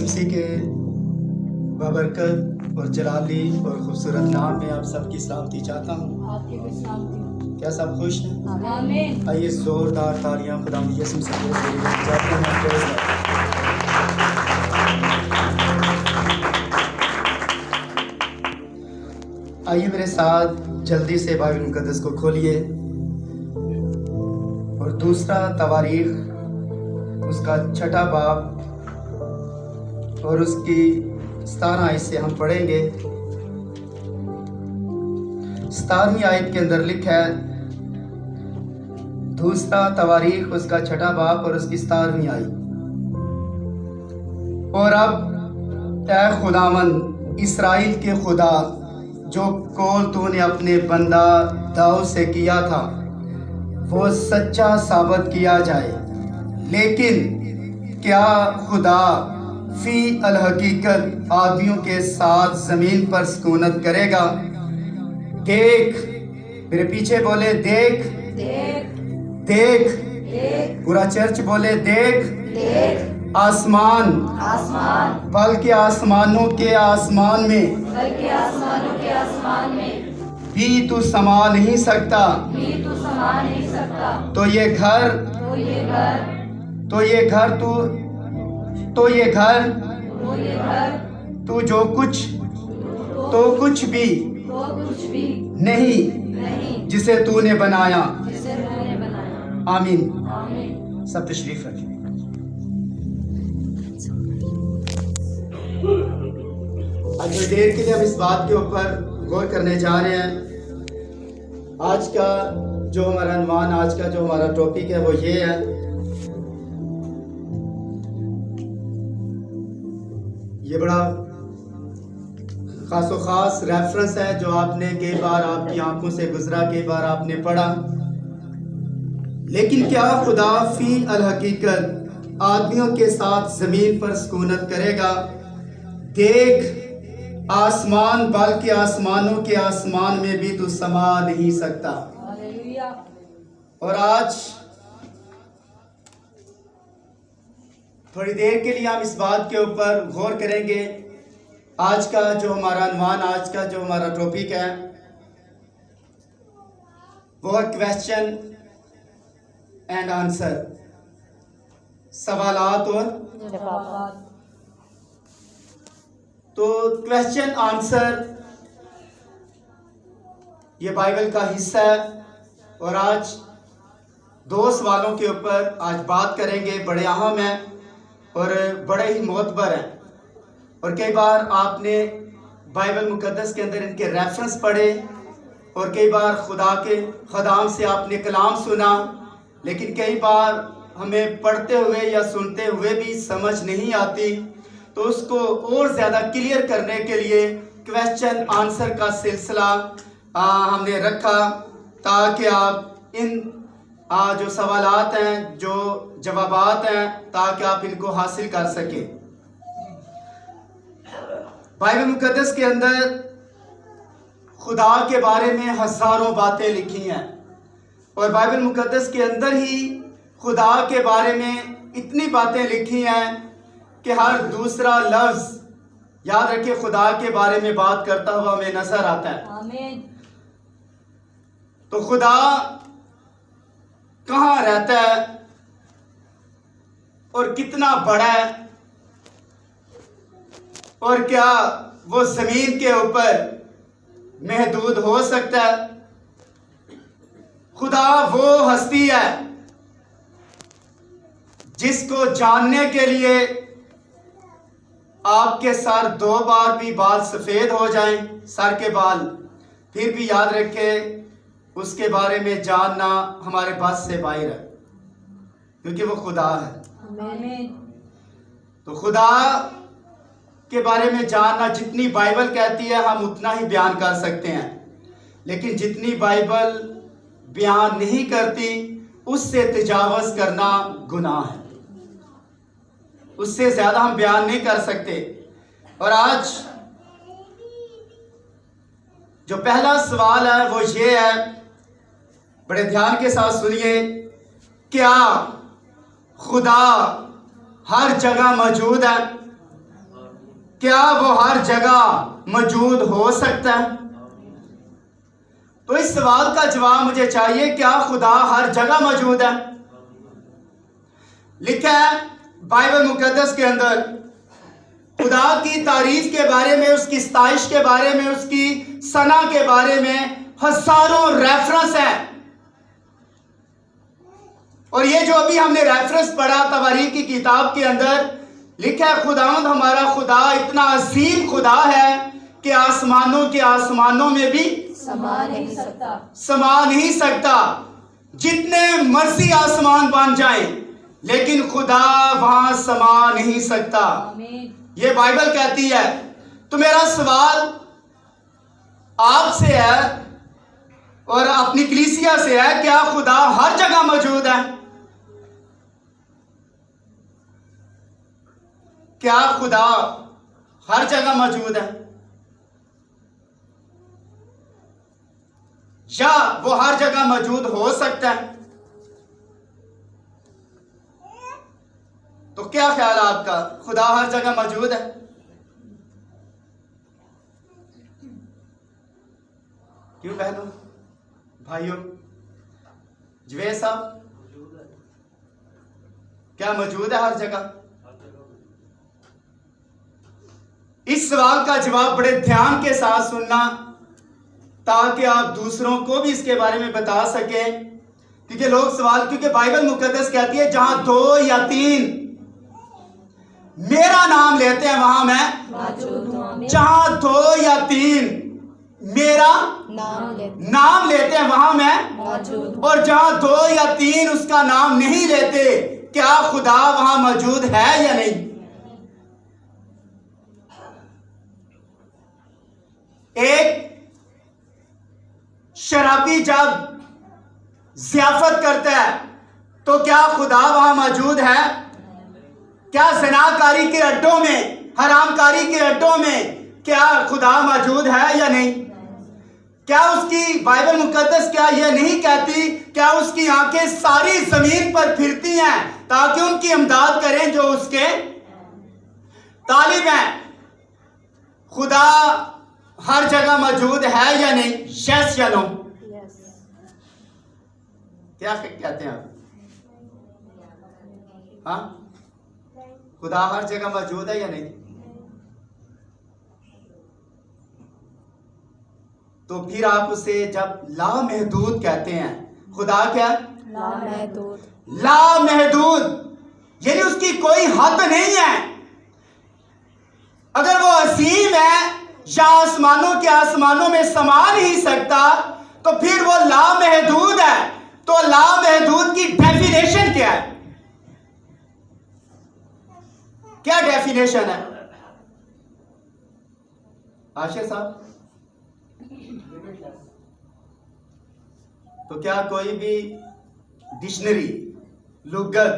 यीशु मसीह के बाबरकत और जलाली और खूबसूरत नाम में आप सबकी सलामती चाहता हूँ। क्या सब खुश हैं? आमीन। आइए जोरदार तालियां खुदा यीशु मसीह के लिए चाहते हैं। आइए मेरे साथ जल्दी से बाइबल मुकद्दस को खोलिए और दूसरा तवारीख उसका छठा बाब और उसकी 17 आयत से हम पढ़ेंगे। 17वीं आयत के अंदर लिखा है, दूसरा तवारीख उसका छठा बाब और उसकी 17वीं आयत। और अब ऐ खुदावंद इस्राएल के खुदा, जो कौल तूने अपने बंदा दाऊद से किया था वो सच्चा साबित किया जाए। लेकिन क्या खुदा फी अल हकीकत आदमियों के साथ जमीन पर सुकूनत करेगा? देख, मेरे पीछे बोले देख, देख, देख, देख, पूरा चर्च बोले देख, देख, आसमान, आसमान, बल्कि आसमानों के आसमान में बल्कि आसमानों के आसमान में भी तू समा नहीं सकता। भी तू समा नहीं सकता। तो ये घर, तो ये घर, तो ये घर तू, तो ये घर, तो ये घर, तू जो कुछ, तो कुछ भी तो कुछ भी नहीं नहीं जिसे तूने बनाया। जिसे तूने बनाया। आमीन। आमीन। सब तशरीफ रखें। आज थोड़ी देर के लिए हम इस बात के ऊपर गौर करने जा रहे हैं। आज का जो हमारा अनुमान, आज का जो हमारा टॉपिक है वो ये है, ये बड़ा खासो खास रेफरेंस है जो आपने कई बार आपकी आंखों से गुजरा, कई बार आपने पढ़ा। लेकिन क्या खुदा फी अल हकीकत आदमियों के साथ जमीन पर सुकूनत करेगा? देख, आसमान, बल्कि आसमानों के आसमान में भी तू समा नहीं सकता। हालेलुया। और आज थोड़ी देर के लिए हम इस बात के ऊपर गौर करेंगे। आज का जो हमारा अनुमान, आज का जो हमारा टॉपिक है वो है क्वेश्चन एंड आंसर, सवालात और जवाबात। तो क्वेश्चन आंसर ये बाइबल का हिस्सा है। और आज 2 सवालों के ऊपर आज बात करेंगे, बड़े अहम हैं और बड़े ही मोतबर हैं। और कई बार आपने बाइबल मुकद्दस के अंदर इनके रेफरेंस पढ़े और कई बार खुदा के खदाम से आपने कलाम सुना, लेकिन कई बार हमें पढ़ते हुए या सुनते हुए भी समझ नहीं आती। तो उसको और ज़्यादा क्लियर करने के लिए क्वेश्चन आंसर का सिलसिला हमने रखा, ताकि आप इन जो सवालात हैं, जो जवाबात हैं, ताकि आप इनको हासिल कर सकें। बाइबल मुकद्दस के अंदर खुदा के बारे में हज़ारों बातें लिखी हैं और बाइबल मुकद्दस के अंदर ही खुदा के बारे में इतनी बातें लिखी हैं कि हर दूसरा लफ्ज़, याद रखिए, खुदा के बारे में बात करता हुआ हमें नजर आता है। आमीन। तो खुदा कहाँ रहता है और कितना बड़ा है, और क्या वो जमीन के ऊपर महदूद हो सकता है? खुदा वो हस्ती है जिसको जानने के लिए आपके सर 2 बार भी बाल सफेद हो जाएं, सर के बाल, फिर भी याद रखें उसके बारे में जानना हमारे बस से बाहर है, क्योंकि वो खुदा है। आमीन। तो खुदा के बारे में जानना, जितनी बाइबल कहती है हम उतना ही बयान कर सकते हैं, लेकिन जितनी बाइबल बयान नहीं करती उससे तजावज़ करना गुनाह है, उससे ज़्यादा हम बयान नहीं कर सकते। और आज जो पहला सवाल है वो ये है, बड़े ध्यान के साथ सुनिए, क्या खुदा हर जगह मौजूद है? क्या वो हर जगह मौजूद हो सकता है? तो इस सवाल का जवाब मुझे चाहिए, क्या खुदा हर जगह मौजूद है? लिखा है बाइबल मुकद्दस के अंदर खुदा की तारीफ के बारे में, उसकी सताइश के बारे में, उसकी सना के बारे में हजारों रेफरेंस है। और ये जो अभी हमने रेफरेंस पढ़ा तवारीख की किताब के अंदर, लिखा है खुदावंद हमारा खुदा इतना अजीम खुदा है कि आसमानों के आसमानों में भी समा नहीं सकता। जितने मर्जी आसमान बन जाए लेकिन खुदा वहां समा नहीं सकता। आमीन। ये बाइबल कहती है। तो मेरा सवाल आपसे है और अपनी कलीसिया से है, क्या खुदा हर जगह मौजूद है? क्या खुदा हर जगह मौजूद है या वो हर जगह मौजूद हो सकता है? तो क्या ख्याल है आपका, खुदा हर जगह मौजूद है? क्यों बहनों, भाइयों, जवेद साहब, क्या मौजूद है हर जगह? इस सवाल का जवाब बड़े ध्यान के साथ सुनना ताकि आप दूसरों को भी इसके बारे में बता सकें। क्योंकि लोग सवाल, क्योंकि बाइबल मुकद्दस कहती है जहां 2 या 3 मेरा नाम लेते हैं वहां मैं मौजूद हूं। जहां 2 या 3 मेरा नाम लेते हैं वहां मैं मौजूद। और जहां 2 या 3 उसका नाम नहीं लेते, क्या खुदा वहां मौजूद है या नहीं? एक शराबी जब ज़ियाफत करता है तो क्या खुदा वहां मौजूद है? क्या ज़िनाकारी के अड्डों में, हरामकारी के अड्डों में क्या खुदा मौजूद है या नहीं? क्या उसकी बाइबल मुकद्दस क्या यह नहीं कहती, क्या उसकी आंखें सारी जमीन पर फिरती हैं ताकि उनकी इमदाद करें जो उसके तालिब हैं? खुदा हर जगह मौजूद है या नहीं? यस या नो? क्या कहते हैं आप? हाँ, खुदा हर जगह मौजूद है या नहीं? तो फिर आप उसे जब लामहदूद कहते हैं, खुदा क्या? लामहदूद, यानी उसकी कोई हद नहीं है। अगर वो असीम है या आसमानों के आसमानों में समा नहीं सकता तो फिर वो लामहदूद है। तो लामहदूद की डेफिनेशन क्या है? क्या डेफिनेशन है आशिया साहब? तो क्या कोई भी डिक्शनरी, लुगत,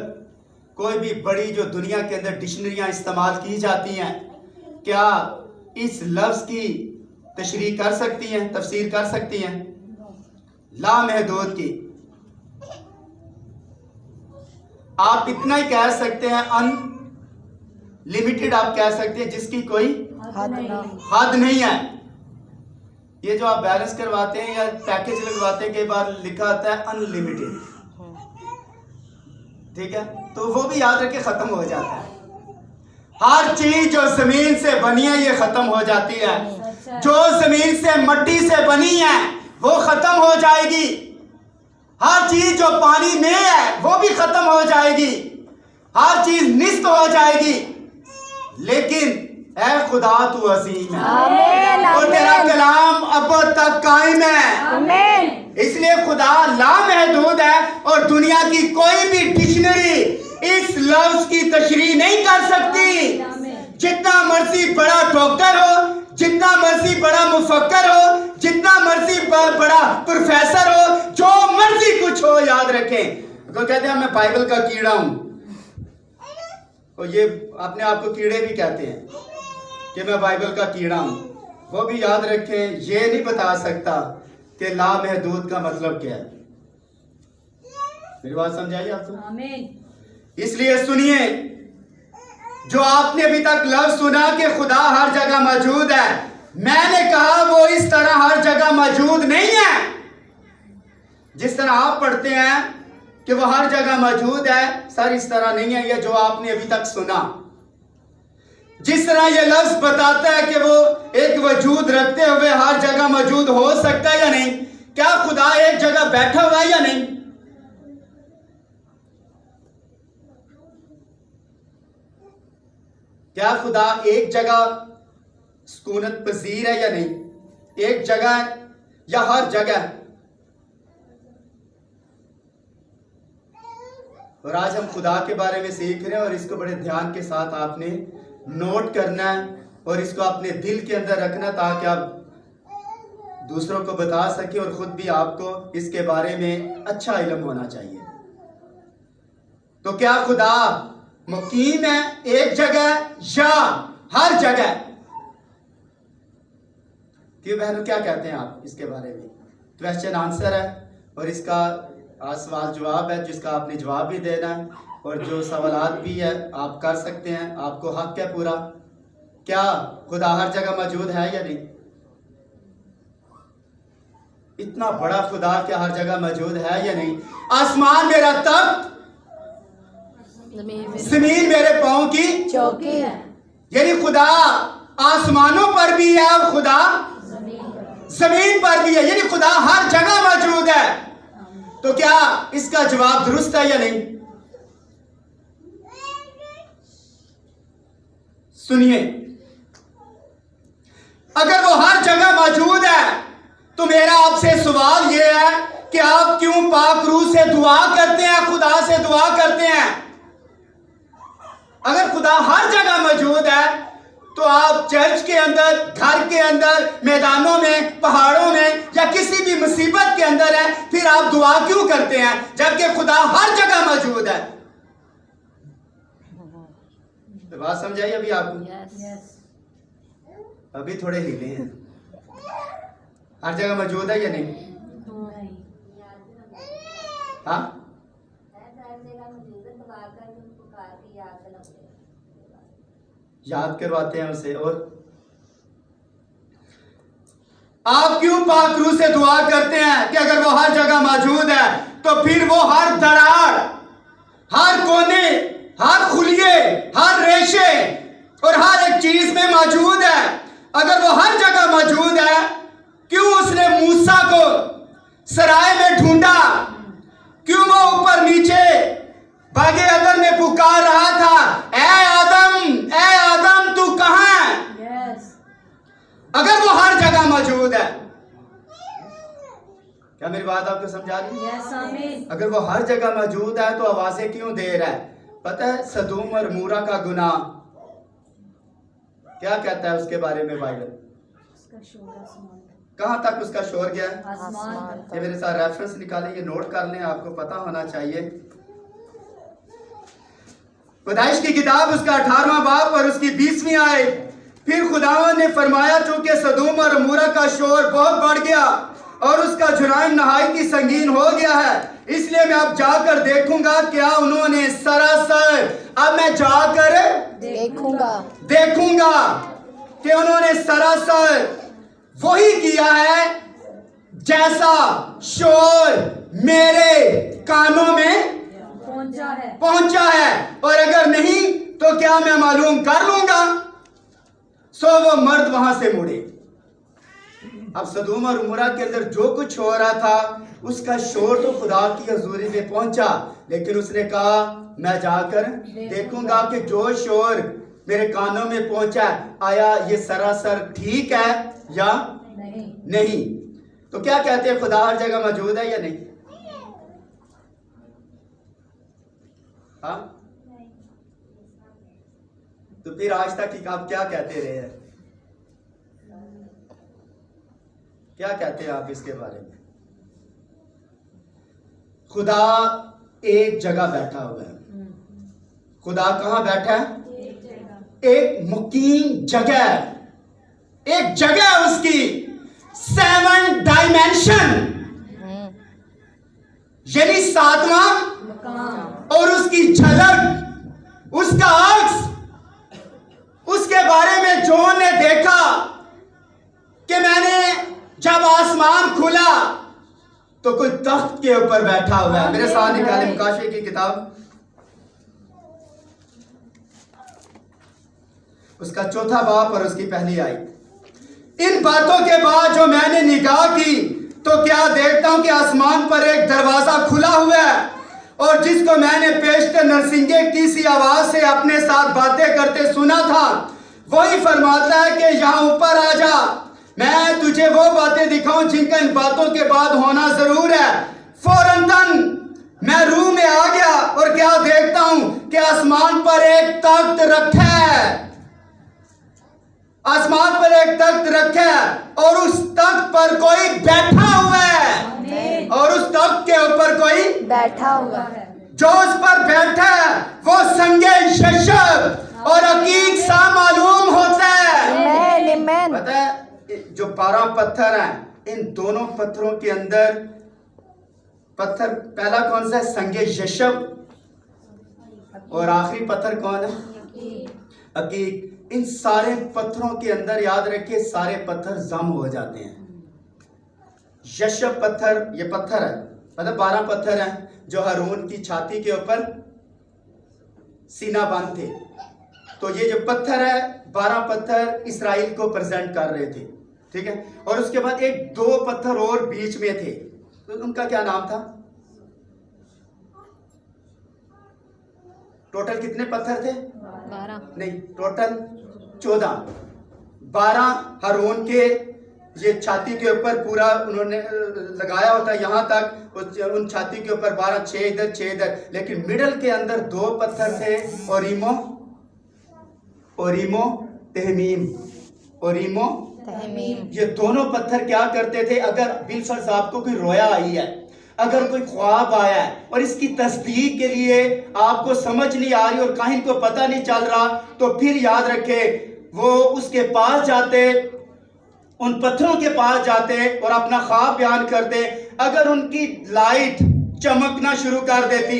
कोई भी बड़ी जो दुनिया के अंदर डिक्शनरियां इस्तेमाल की जाती हैं, क्या इस लफ्ज की तशरीह कर सकती हैं, तफसीर कर सकती हैं लामहदूद की? आप इतना ही कह सकते हैं, अनलिमिटेड आप कह सकते हैं, जिसकी कोई हद नहीं है। ये जो आप बैलेंस करवाते हैं या पैकेज लगवाते हैं, कई बार लिखा आता है अनलिमिटेड, ठीक है, तो वो भी याद रखे खत्म हो जाता है। हर चीज जो जमीन से बनी है ये खत्म हो जाती है। जो जमीन से मट्टी से बनी है वो खत्म हो जाएगी। हर चीज जो पानी में है वो भी खत्म हो जाएगी। हर चीज निस्त हो जाएगी। लेकिन ऐ खुदा तू असीम है और तेरा कलाम अब तक कायम है। इसलिए खुदा लामहदूद है और दुनिया की कोई भी डिक्शनरी इस लफ्ज की तशरीह नहीं कर सकती। जितना मर्जी बड़ा डॉक्टर हो, जितना मर्जी बड़ा मुफक्कर हो, जितना मर्जी बड़ा प्रोफेसर हो, जो मर्जी कुछ हो, याद रखें। तो कहते हैं मैं बाइबल का कीड़ा हूं, और ये अपने आप को कीड़े भी कहते हैं कि मैं बाइबल का कीड़ा हूं। वो भी याद रखें, ये नहीं बता सकता कि लामहदूद का मतलब क्या है। मेरी बात समझाइए आपको? आमीन। इसलिए सुनिए, जो आपने अभी तक लफ्ज सुना कि खुदा हर जगह मौजूद है, मैंने कहा वो इस तरह हर जगह मौजूद नहीं है। जिस तरह आप पढ़ते हैं कि वो हर जगह मौजूद है, सर इस तरह नहीं है ये जो आपने अभी तक सुना। जिस तरह ये लफ्ज बताता है कि वो एक वजूद रखते हुए हर जगह मौजूद हो सकता है या नहीं, क्या खुदा एक जगह बैठा हुआ है या नहीं? क्या खुदा एक जगह सुकूनत पजीर है या नहीं? एक जगह या हर जगह? और आज हम खुदा के बारे में सीख रहे हैं और इसको बड़े ध्यान के साथ आपने नोट करना है और इसको अपने दिल के अंदर रखना ताकि आप दूसरों को बता सके और खुद भी आपको इसके बारे में अच्छा इल्म होना चाहिए। तो क्या खुदा मुकीम है एक जगह या हर जगह? क्यों बहनों, क्या कहते हैं आप इसके बारे में? क्वेश्चन आंसर है और इसका सवाल जवाब है जिसका आपने जवाब भी देना है और जो सवालात भी है आप कर सकते हैं, आपको हक है पूरा। क्या खुदा हर जगह मौजूद है या नहीं? इतना बड़ा खुदा क्या हर जगह मौजूद है या नहीं? आसमान मेरा तख्त, जमीन मेरे पांव की चौकी है। यानी खुदा आसमानों पर भी है और खुदा जमीन पर भी है, यानी खुदा हर जगह मौजूद है। तो क्या इसका जवाब दुरुस्त है या नहीं? सुनिए, अगर वो हर जगह मौजूद है तो मेरा आपसे सवाल यह है कि आप क्यों पाक रूह से दुआ करते हैं, खुदा से दुआ करते हैं? अगर खुदा हर जगह मौजूद है तो आप चर्च के अंदर, घर के अंदर, मैदानों में, पहाड़ों में या किसी भी मुसीबत के अंदर है, फिर आप दुआ क्यों करते हैं जबकि खुदा हर जगह मौजूद है? तो बात समझाइए अभी आपको? अभी थोड़े हिले हैं। हर जगह मौजूद है या नहीं? हाँ, याद करवाते हैं उसे। और आप क्यों पाक रूह से दुआ करते हैं कि अगर वो हर जगह मौजूद है तो फिर वो हर दरार, हर कोने, हर खुलिए, हर रेशे और हर एक चीज में मौजूद है? अगर वो हर जगह मौजूद है, क्यों उसने मूसा को सराय में ढूंढा? क्यों वो ऊपर नीचे बागे अदन में पुकार रहा था, ए आदम तू कहां है? अगर वो हर जगह मौजूद है, क्या मेरी बात आपको समझा रही? अगर वो हर जगह मौजूद है तो आवाजें क्यों दे रहा है? पता है सदूम और मूरा का गुनाह क्या कहता है उसके बारे में बाइबल? कहां तक उसका शोर गया? ये मेरे साथ रेफरेंस निकालें, ये नोट कर लें, आपको पता होना चाहिए। पैदाइश की किताब उसका 18वां बाब और उसकी 20वीं आयत। फिर खुदावंद ने फरमाया, चूंकि सदूम और अमूरा का शोर बहुत बढ़ गया और उसका जुराइम नहायत ही संगीन हो गया है, इसलिए मैं अब जाकर देखूंगा क्या उन्होंने सरासर, अब मैं जाकर देखूंगा कि उन्होंने सरासर वही किया है जैसा शोर मेरे कानों में पहुंचा है, और अगर नहीं तो क्या मैं मालूम कर लूंगा। सो वो मर्द वहां से मुड़े। अब सदूम और उमरा के अंदर जो कुछ हो रहा था उसका शोर तो खुदा की हजूरी में पहुंचा, लेकिन उसने कहा मैं जाकर देखूंगा कि जो शोर मेरे कानों में पहुंचा आया ये सरासर ठीक है या नहीं। तो क्या कहते हैं, खुदा हर जगह मौजूद है या नहीं? हाँ, तो फिर आज तक आप क्या कहते रहे हैं? क्या कहते हैं आप इसके बारे में? खुदा एक जगह बैठा हुआ है। खुदा कहां बैठा है? एक मुकीम जगह, एक जगह उसकी 7 डायमेंशन, यानी 7वां, और उसकी झलक, उसका अक्स आसमान खुला तो कोई तख्त के ऊपर बैठा हुआ है। मेरे साथ निकाले मुकाशे की किताब, उसका 4था बाब और उसकी पहली आयत। इन बातों के बाद जो मैंने निगाह की तो क्या देखता हूं कि आसमान पर एक दरवाजा खुला हुआ है, और जिसको मैंने पेशतर नरसिंगे की सी आवाज से अपने साथ बातें करते सुना था, वही फरमाता है कि यहाँ ऊपर आ जा, मैं तुझे वो बातें दिखाऊं जिनका इन बातों के बाद होना जरूर है। फौरन मैं रूह में आ गया और क्या देखता हूं कि आसमान पर एक तख्त रखा है, आसमान पर एक तख्त रखा है और उस तख्त पर कोई बैठा हुआ है, और उस तख्त के ऊपर कोई बैठा हुआ है। जो उस पर बैठा है वो संगे शशब और हकीक सा मालूम होता है। पता है जो 12 पत्थर हैं, इन दोनों पत्थरों के अंदर पत्थर पहला कौन सा है? संगे शशब, और आखिरी पत्थर कौन है? हकीक। इन सारे पत्थरों के अंदर याद रखिए सारे पत्थर जम हो जाते हैं। यशब पत्थर, ये पत्थर है, मतलब 12 पत्थर हैं जो हारून की छाती के ऊपर सीना बंद थे। तो ये जो पत्थर है 12 पत्थर इसराइल को प्रेजेंट कर रहे थे, ठीक है। और उसके बाद एक 2 पत्थर और बीच में थे, तो उनका क्या नाम था? टोटल कितने पत्थर थे? 12 नहीं, टोटल 14। 12 हारून के ये छाती के ऊपर पूरा उन्होंने लगाया होता है यहाँ तक, उन छाती के ऊपर 12, 6 इधर 6 इधर, लेकिन मिडल के अंदर 2 पत्थर थे, ओरीमो तहमीम। ये दोनों पत्थर क्या करते थे? अगर बिलफर्ज आपको कोई रोया आई है, अगर कोई ख्वाब आया है और इसकी तस्दीक के लिए आपको समझ नहीं आ रही और काहिन को पता नहीं चल रहा, तो फिर याद रखे वो उसके पास जाते, उन पत्थरों के पास जाते और अपना ख्वाब बयान करते। अगर उनकी लाइट चमकना शुरू कर देती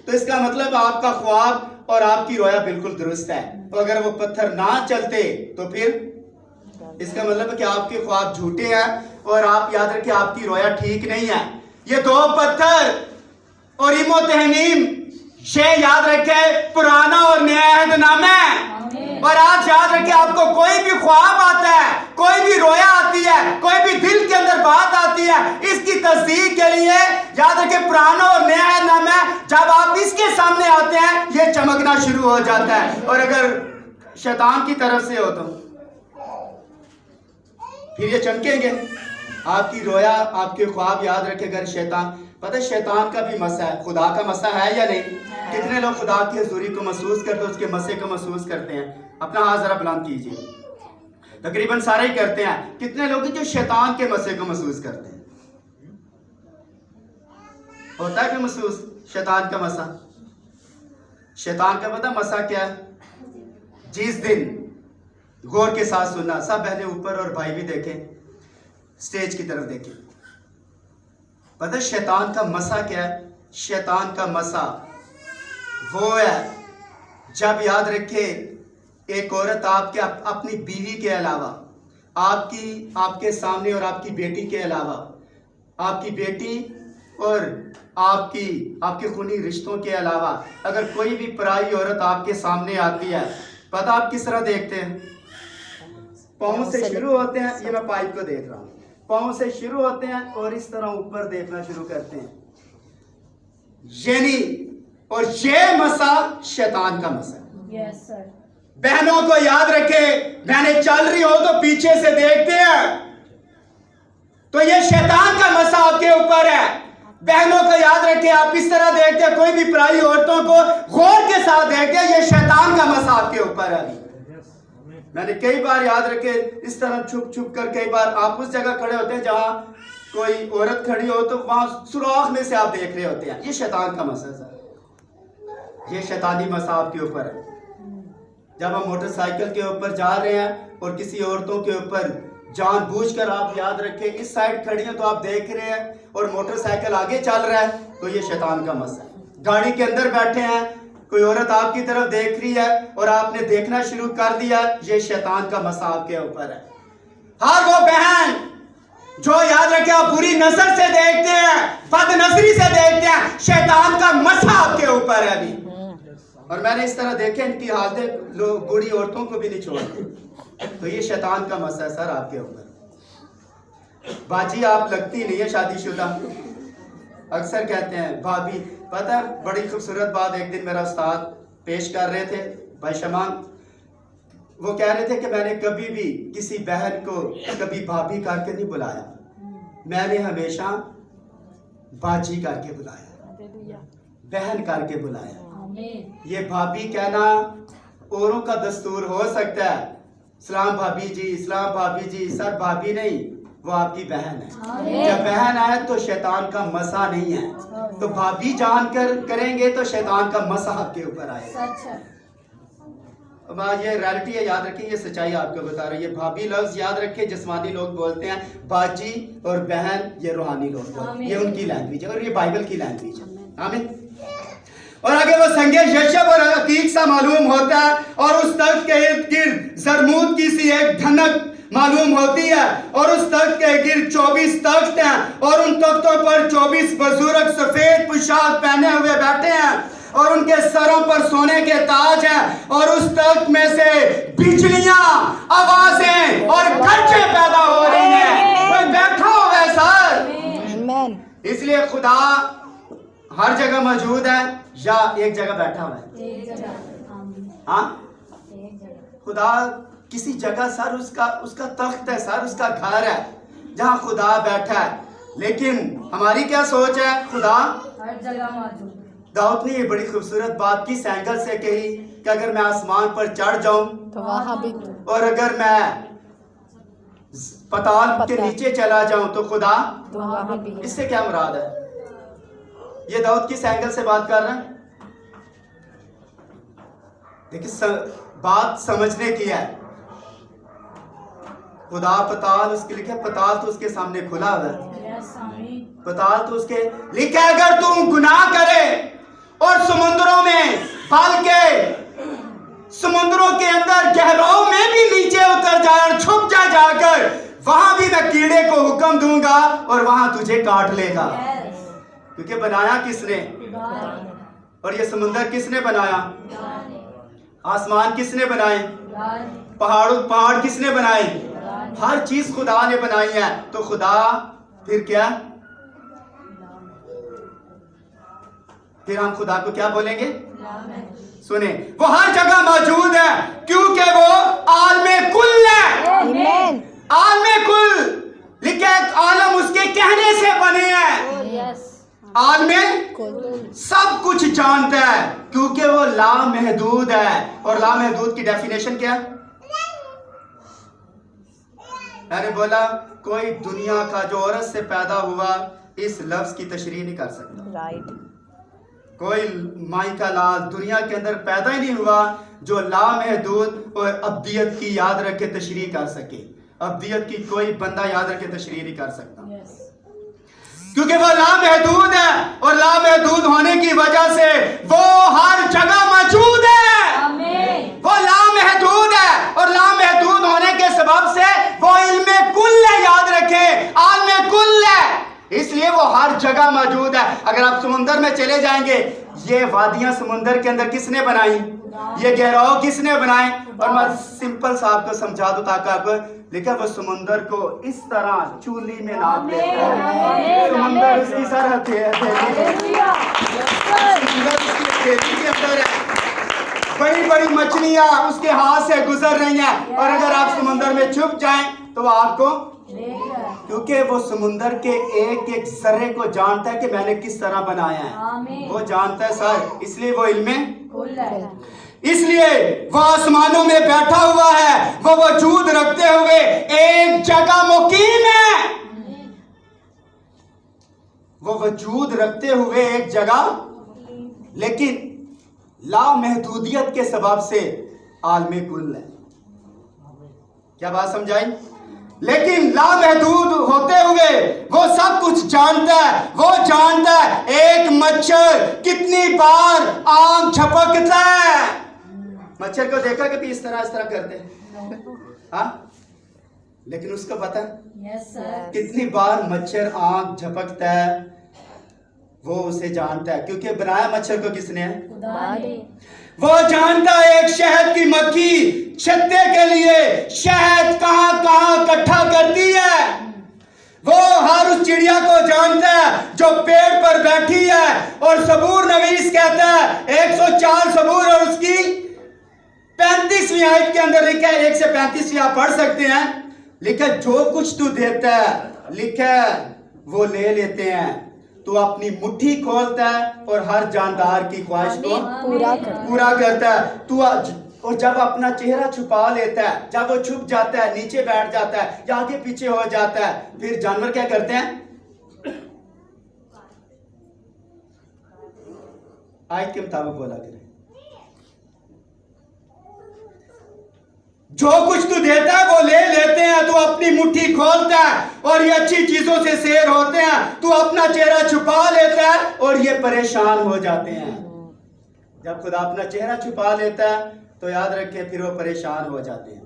तो इसका मतलब आपका ख्वाब और आपकी रोया बिल्कुल दुरुस्त है। तो अगर वो पत्थर ना चलते तो फिर इसका मतलब है कि आपके ख्वाब झूठे हैं और आप याद रखिए आपकी रोया ठीक नहीं है। ये 2 पत्थर और इमो तहमीम, ये याद रखे पुराना और नया अहदनामा है। और आज याद रखे आपको कोई भी ख्वाब आता है, कोई भी रोया आती है, कोई भी दिल के अंदर बात आती है, इसकी तस्दीक के लिए याद रखे पुराना और नया अहदनामा है। जब आप इसके सामने आते हैं ये चमकना शुरू हो जाता है, और अगर शैतान की तरफ से हो तो फिर ये चमकेंगे आपकी रोया, आपके ख्वाब। याद रखे अगर शैतान, पता है शैतान का भी मसा है, खुदा का मसा है या नहीं? कितने लोग खुदा की हजूरी को महसूस करते हैं, उसके मसे को महसूस करते हैं? अपना हाथ जरा बुलंद कीजिए। तकरीबन सारे ही करते हैं। कितने लोग जो शैतान के मसे को महसूस करते हैं? होता है कि महसूस शैतान का मसा? शैतान का पता मसा क्या है? जिस दिन गौर के साथ सुनना, सब बहने ऊपर और भाई भी देखें, स्टेज की तरफ देखें। पता है शैतान का मसा क्या है? शैतान का मसा वो है जब याद रखे एक औरत आपके अपनी बीवी के अलावा, आपके सामने और आपकी बेटी के अलावा, आपकी बेटी और आपके खूनी रिश्तों के अलावा अगर कोई भी पराई औरत आपके सामने आती है, पता आप किस तरह देखते हैं? पाँव से शुरू होते हैं, ये मैं पाइप को देख रहा हूँ, पाँव से शुरू होते हैं और इस तरह ऊपर देखना शुरू करते हैं। यानी और ये मसा शैतान का मसा है। Yes sir. बहनों को याद रखे, बहनें चल रही हो तो पीछे से देखते हैं, तो ये शैतान का मसा आपके ऊपर है। बहनों को याद रखे, आप इस तरह देखते हैं, कोई भी पराई औरतों को गौर के साथ देखते हैं, ये शैतान का मसा आपके ऊपर है। मैंने कई बार याद रखे इस तरह छुप छुप कर, कई बार आप उस जगह खड़े होते हैं जहां कोई औरत खड़ी हो तो वहां सुराख में से आप देख रहे होते हैं, ये शैतान का मसा है। ये शैतानी मसा आपके ऊपर है। जब हम मोटरसाइकिल के ऊपर जा रहे हैं और किसी औरतों के ऊपर जानबूझकर आप याद रखें इस साइड खड़ी हैं तो आप देख रहे हैं और मोटरसाइकिल आगे चल रहा है, तो ये शैतान का मसा है। गाड़ी के अंदर बैठे हैं, कोई औरत आपकी तरफ देख रही है और आपने देखना शुरू कर दिया, ये शैतान का मसा आपके ऊपर है। हर वो बहन जो याद रखे आप बुरी नजर से देखते हैं, बदनजरी से देखते हैं, शैतान का मसा आपके ऊपर है अभी। और मैंने इस तरह देखे इनकी हालतें, लोग बूढ़ी औरतों को भी नहीं छोड़ते। तो ये शैतान का मसा है सर आपके ऊपर। बाजी आप लगती नहीं है शादीशुदा। अक्सर कहते हैं भाभी, पता है बड़ी खूबसूरत बात एक दिन मेरा उस्ताद पेश कर रहे थे भाई शमान। वो कह रहे थे कि मैंने कभी भी किसी बहन को कभी भाभी करके नहीं बुलाया, मैंने हमेशा बाजी करके बुलाया, बहन करके बुलाया। ये भाभी कहना औरों का दस्तूर हो सकता है, सलाम भाभी जी, सलाम भाभी जी, सर भाभी नहीं, वो आपकी बहन है। जब बहन है तो शैतान का मसा नहीं है, तो भाभी जानकर करेंगे तो शैतान का मसा आपके ऊपर आएगा। ये रियलिटी है, याद रखिए, ये सच्चाई आपको बता रही है। भाभी लफ्ज याद रखिए, जिस्मानी लोग बोलते हैं, बाजी और बहन ये रूहानी लोग बोलते हैं, ये उनकी लैंग्वेज है और ये बाइबल की लैंग्वेज है। आमीन। और आगे वो संगे यशब और अतीक सा मालूम होता है, और उस तख्त के इर्द गिर्द जरमूद की सी एक धनक मालूम होती है, और उस तख्त के गिर्द 24 तख्त हैं, और उन तख्तों पर 24 बुजुर्ग सफेद पोशाक पहने हुए बैठे हैं, और उनके सरों पर सोने के ताज हैं, और उस तख्त में से बिजलियां, आवाजें और गर्जें पैदा हो रही हैं। कोई बैठा हुआ है सर। इसलिए खुदा हर जगह मौजूद है या एक जगह बैठा हुआ है? हाँ, खुदा किसी जगह सर, उसका तख्त है सर, उसका घर है जहाँ खुदा बैठा है। लेकिन हमारी क्या सोच है? खुदा हर जगह मौजूद। दाऊद ने ये बड़ी खूबसूरत बात किस एंगल से कही कि अगर मैं आसमान पर चढ़ जाऊं तो वहां भी, और अगर मैं पताल के नीचे चला जाऊं तो खुदा तो वहां भी। इससे क्या मुराद है? ये दाऊद किस एंगल से बात कर रहे हैं? देखिए बात समझने की है। खुदा पताल, उसके लिखे पताल तो उसके सामने खुला हुआ है, पताल तो उसके लिखे अगर तुम गुनाह करे और समुद्रों में पाल के समुद्रों के अंदर गहराओं में भी नीचे उतर जाए और छुप जा जाकर, वहां भी मैं कीड़े को हुक्म दूंगा और वहां तुझे काट लेगा। क्योंकि बनाया किसने? और ये समुंदर किसने बनाया? आसमान किसने बनाए? पहाड़ किसने बनाए? हर चीज खुदा ने बनाई है। तो खुदा फिर क्या? फिर हम खुदा को क्या बोलेंगे? सुने, वो हर जगह मौजूद है क्योंकि वो आलमे कुल है। आलमे कुल लिखे, आलम उसके कहने से बने हैं। आलमे सब कुछ जानता है क्योंकि वो लामहदूद है। और लामहदूद की डेफिनेशन क्या है? मैंने बोला कोई दुनिया का जो औरत से पैदा हुआ इस लफ्ज की तशरीह नहीं कर सकता। राइट। कोई माई का लाल दुनिया के अंदर पैदा ही नहीं हुआ जो लामहदूद और अब्दियत की याद रखे तशरीह कर सके। अब्दियत की कोई बंदा याद रखे तशरीह नहीं कर सकता। क्योंकि वो लामहदूद है और लामहदूद होने की वजह से वो हर जगह मौजूद है। वो लामहदूद है और लामहदूद होने के सबब से वो इल्मे कुल है, याद रखें, आलमे कुल है, इसलिए वो हर जगह मौजूद है। अगर आप समुंदर में चले जाएंगे, ये वादियां समुंदर के अंदर किसने बनाई? ये गहराव किसने बनाए? और मैं सिंपल सा आपको समझा दूं ताकि आपको, लेकिन वो समुंदर को इस तरह चूली में नाप लेता है। समुंदर उसकी सरहद है, के अंदर है, बड़ी बड़ी मछलियां उसके हाथ से गुजर रही हैं। और अगर आप समुंदर में छुप जाएं तो आपको, क्योंकि वो समुंदर के एक एक जर्रे को जानता है कि मैंने किस तरह बनाया है। वो जानता है सर, इसलिए वो इल्मे, इसलिए वो आसमानों में बैठा हुआ है, वो वजूद रखते हुए एक जगह मुकीम है। वो वजूद रखते हुए एक जगह, लेकिन लामहदूदियत के सबब से आलमे कुल है। क्या बात समझाई? लेकिन लामहदूद होते हुए वो सब कुछ जानता है। वो जानता है एक मच्छर कितनी बार आग झपकता है। मच्छर को देखा कभी इस तरह करते हैं? हाँ, लेकिन उसको पता है यस सर। कितनी बार मच्छर आंख झपकता है, वो उसे जानता है, क्योंकि बनाया मच्छर को किसने है? खुदा ने। वो जानता है एक शहद की मक्खी छत्ते के लिए शहद कहां कहां इकट्ठा करती है। वो हर उस चिड़िया को जानता है जो पेड़ पर बैठी है। और सबूर नवीस कहता है 104 सबूर और उसकी 35वीं आयत के अंदर लिखा है, 1 से 35 आप पढ़ सकते हैं, लिखा जो कुछ तू देता है, लिखा वो ले लेते हैं। तू अपनी मुट्ठी खोलता है और हर जानदार की ख्वाहिश को पूरा करता है। तू और जब अपना चेहरा छुपा लेता है, जब वो छुप जाता है, नीचे बैठ जाता है या आगे पीछे हो जाता है, फिर जानवर क्या करते हैं? आयत के मुताबिक बोला करें, जो कुछ तू देता है वो ले लेते हैं। तू अपनी मुट्ठी खोलता है और ये अच्छी चीजों से सैर होते हैं। तू अपना चेहरा छुपा लेता है और ये परेशान हो जाते हैं। जब खुदा अपना चेहरा छुपा लेता है तो याद रखें फिर वो परेशान हो जाते हैं।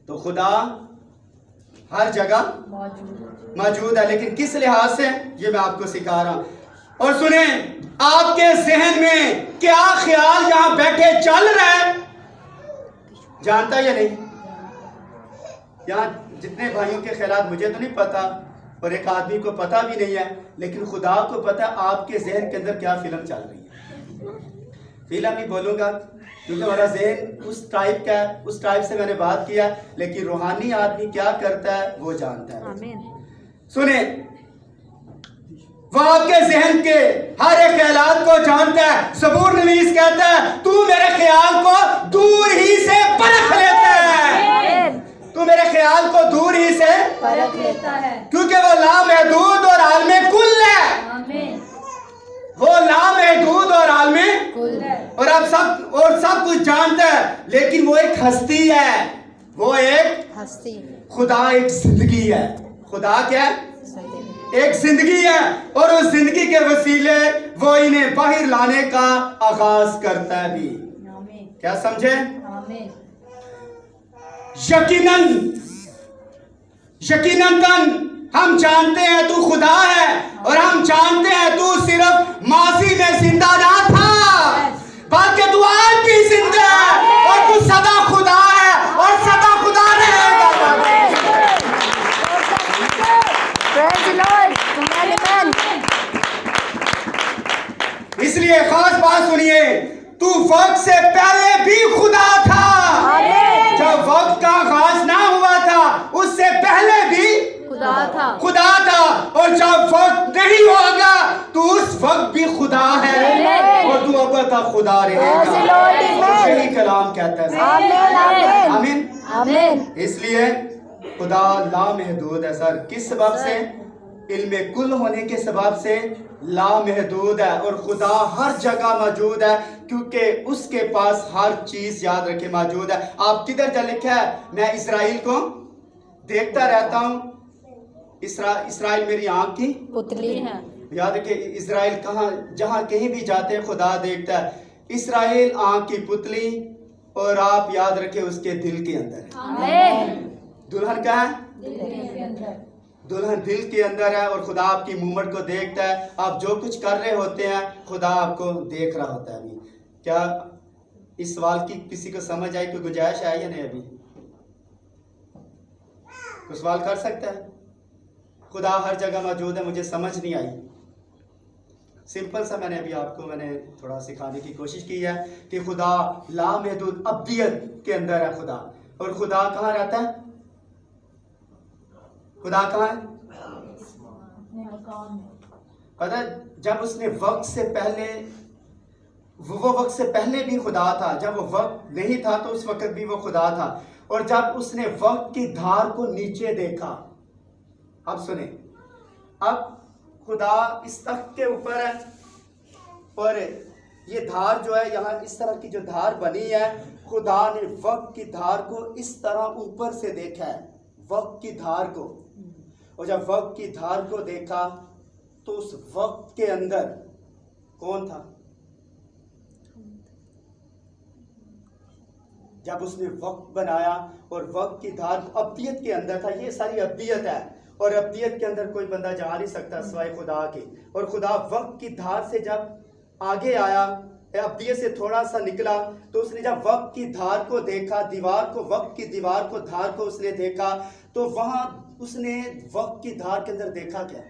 तो खुदा हर जगह मौजूद है, लेकिन किस लिहाज से, ये मैं आपको सिखा रहा हूं। और सुने, आपके जहन में क्या ख्याल यहां बैठे चल रहा है, जानता या नहीं? यहां जितने भाइयों के ख्याल मुझे तो नहीं पता और एक आदमी को पता भी नहीं है, लेकिन खुदा को पता है आपके जहन के अंदर क्या फिल्म चल रही है। फिल्म ही बोलूंगा क्योंकि हमारा जहन उस टाइप का है, उस टाइप से मैंने बात किया, लेकिन रूहानी आदमी क्या करता है वो जानता है। सुने, वो आपके जहन के हर एक ख्यालात को जानता है। सबूर नवीस कहता है तू मेरे ख्याल को दूर ही से परख लेता है। तू मेरे ख्याल को दूर ही से परख लेता है, क्योंकि वो लामहदूद और आलमे कुल है। आमीन। वो लामहदूद और आलमे कुल है और अब सब कुछ जानता है, लेकिन वो एक हस्ती है। वो एक हस्ती, खुदा एक जिंदगी है। खुदा क्या है? एक जिंदगी है और उस जिंदगी के वसीले वो इन्हें बाहर लाने का आगाज करता है भी। आमीन। क्या समझे? आमीन। यकीनन हम जानते हैं तू खुदा है और हम जानते हैं तू सिर्फ माजी में जिंदा ना था, बल्कि तू आज भी जिंदा है और तू सदा खुदा है और सदा खुदा रहेगा। इसलिए खास बात सुनिए, तू वक्त से पहले भी खुदा था। जब वक्त का आगाज ना हुआ था उससे पहले भी खुदा था और जब वक्त नहीं होगा तो उस वक्त भी खुदा है और तू अब तक खुदा रहेगा। यही कलाम कहता है। आमीन आमीन। इसलिए खुदा लामहदूद है सर। किस सबब से? इल्मे कुल होने के सबब से लामहदूद है और खुदा हर जगह मौजूद है, क्योंकि उसके पास हर चीज, याद रखे, मौजूद है। आप किधर जा लिखा है? मैं इसराइल को देखता रहता हूँ। इसराइल मेरी आंख की पुतली है। याद रखे, इसराइल कहाँ, जहाँ कहीं भी जाते हैं खुदा देखता है। इसराइल आंख की पुतली और आप याद रखे उसके दिल के अंदर है। दुल्हन कहाँ है? दुल्हन दिल के अंदर है और खुदा आपकी मूवमेंट को देखता है। आप जो कुछ कर रहे होते हैं खुदा आपको देख रहा होता है। अभी क्या इस सवाल की किसी को समझ आई? कोई गुंजाइश है या नहीं? अभी कोई सवाल कर सकता है? खुदा हर जगह मौजूद है, मुझे समझ नहीं आई। सिंपल सा मैंने अभी आपको थोड़ा सिखाने की कोशिश की है कि खुदा लामहदूद अब्दियत के अंदर है खुदा। और खुदा कहाँ रहता है? खुदा कहाँ है? पता है, जब उसने वक्त से पहले, वो वक्त से पहले भी खुदा था। जब वो वक्त नहीं था तो उस वक्त भी वो खुदा था। और जब उसने वक्त की धार को नीचे देखा, अब सुने, अब खुदा इस तख्त के ऊपर है और ये धार जो है यहाँ इस तरह की जो धार बनी है, खुदा ने वक्त की धार को इस तरह ऊपर से देखा है, वक्त की धार को। और जब वक्त की धार को देखा तो उस वक्त के अंदर कौन था? जब उसने वक्त बनाया और वक्त की धार अब्दियत के अंदर था, ये सारी अब्दियत है और अब्दियत के अंदर कोई बंदा जा नहीं सकता सिवाय खुदा के। और खुदा वक्त की धार से जब आगे आया, अब्दियत से थोड़ा सा निकला, तो उसने जब वक्त की धार को देखा, दीवार को, वक्त की दीवार को, धार को उसने देखा, तो वहां उसने वक्त की धार के अंदर देखा क्या?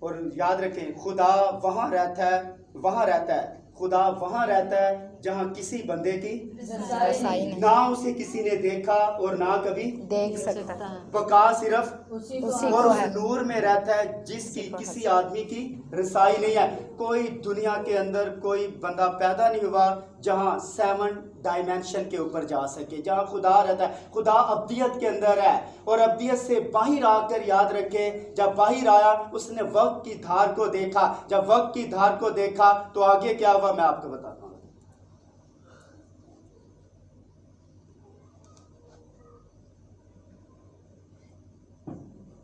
और याद रखें, खुदा वहां रहता है, वहां रहता है, खुदा वहां रहता है जहां किसी बंदे की रसाई नहीं, ना उसे किसी ने देखा और ना कभी देख सकता, बका सिर्फ उसी और को उस है। नूर में रहता है जिसकी किसी आदमी की रसाई नहीं है। कोई दुनिया के अंदर कोई बंदा पैदा नहीं हुआ जहां 7 डायमेंशन के ऊपर जा सके, जहां खुदा रहता है। खुदा अब्दियत के अंदर है और अब्दियत से बाहर आकर, याद रखे, जब बाहर आया उसने वक्त की धार को देखा। जब वक्त की धार को देखा तो आगे क्या हुआ मैं आपको बताता हूं।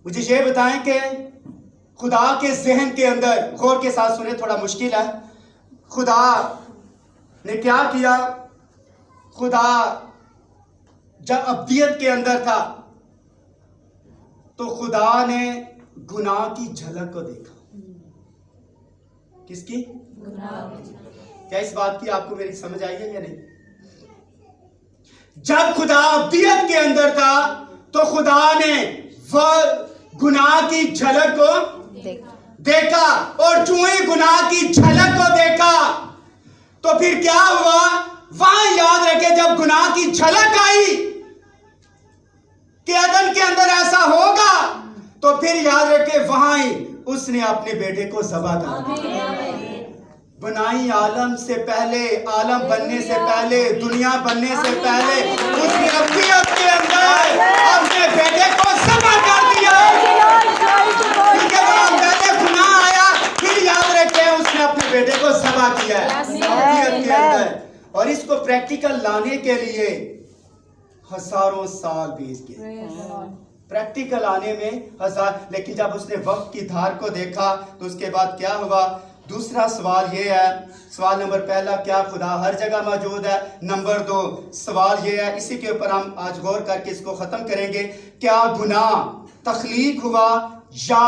मुझे ये बताएं कि खुदा के जहन के अंदर, गौर के साथ सुने, थोड़ा मुश्किल है, खुदा ने क्या किया? खुदा जब अब्दियत के अंदर था तो खुदा ने गुनाह की झलक को देखा। किसकी? क्या इस बात की आपको मेरी समझ आई है या नहीं? जब खुदा अब्दियत के अंदर था तो खुदा ने वह गुनाह की झलक को देखा और जो ही गुनाह की झलक को देखा तो फिर क्या हुआ? वहां याद रखे, जब गुनाह की झलक आई कि अदन के अंदर ऐसा होगा, तो फिर याद रखे वहां ही उसने अपने बेटे को ज़बह कर दिया। बनाई आलम से पहले, आलम बनने से पहले, दुनिया बनने से पहले उसने अब्दियत के अंदर अपने बेटे को ज़बह कर दिया। उसके बाद पहले गुनाह आया, फिर याद रखे उसने अपने बेटे को ज़बह किया है अब्दियत के अंदर। और इसको प्रैक्टिकल लाने के लिए हजारों साल बीत गए, प्रैक्टिकल आने में हजार। लेकिन जब उसने वक्त की धार को देखा तो उसके बाद क्या हुआ? दूसरा सवाल ये है, सवाल नंबर पहला, क्या खुदा हर जगह मौजूद है? नंबर 2 सवाल ये है, इसी के ऊपर हम आज गौर करके इसको खत्म करेंगे, क्या गुनाह तख्लीक हुआ या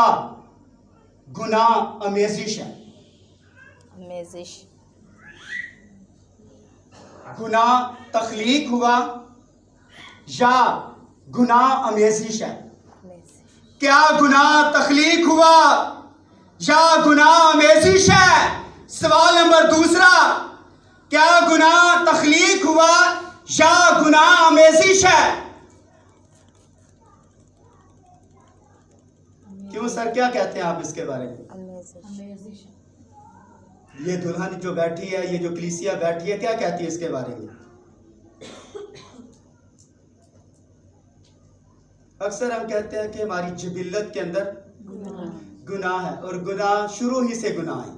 गुनाह अमेजिश है? अमेजिश। गुनाह तख्लीक हुआ या गुनाह अमेजिश है? क्या गुनाह तख्लीक हुआ या गुनाह अमेजिश है? सवाल नंबर दूसरा, क्या गुनाह तख्लीक हुआ या गुनाह अमेजिश है? क्यों सर, क्या कहते हैं आप इसके बारे में? ये दुल्हन जो बैठी है, ये जो कलीसिया बैठी है, क्या कहती है इसके बारे में? अक्सर हम कहते हैं कि हमारी जिबिल्लत के अंदर गुनाह है और गुनाह शुरू ही से गुनाह है।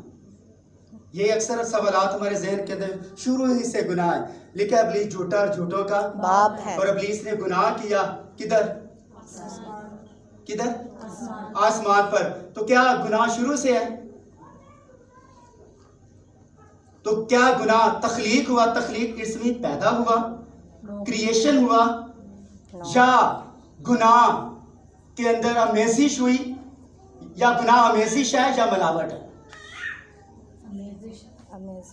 ये अक्सर सवालात हमारे जहन के अंदर, शुरू ही से गुनाह है। लिखा है इब्लीस झूठा और झूठों का बाप है, और इब्लीस ने गुनाह किया किधर? किधर? आसमान पर। तो क्या गुनाह शुरू से है? तो क्या गुनाह तख्लीक हुआ? तख्लीक इसमें पैदा हुआ, क्रिएशन हुआ, या गुनाह के अंदर अमेजिश हुई, या गुनाह अमेजिश है या मिलावट है?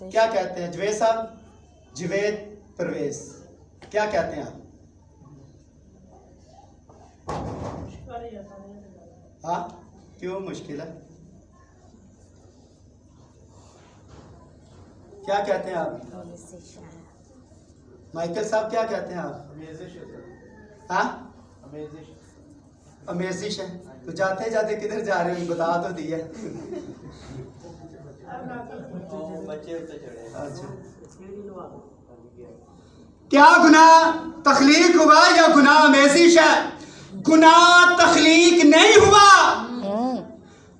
क्या कहते हैं जवेद साहब? जवेद परवेज, क्या कहते हैं आप? हाँ, क्यों मुश्किल है? क्या कहते हैं आप? माइकल साहब क्या कहते हैं आप? हाँ, अमेजिश है। तो जाते जाते किधर जा रहे हो, बता तो दिया। अच्छा, क्या गुनाह तख्लीक हुआ या गुनाह अमेजिश है? गुनाह तख्लीक नहीं हुआ,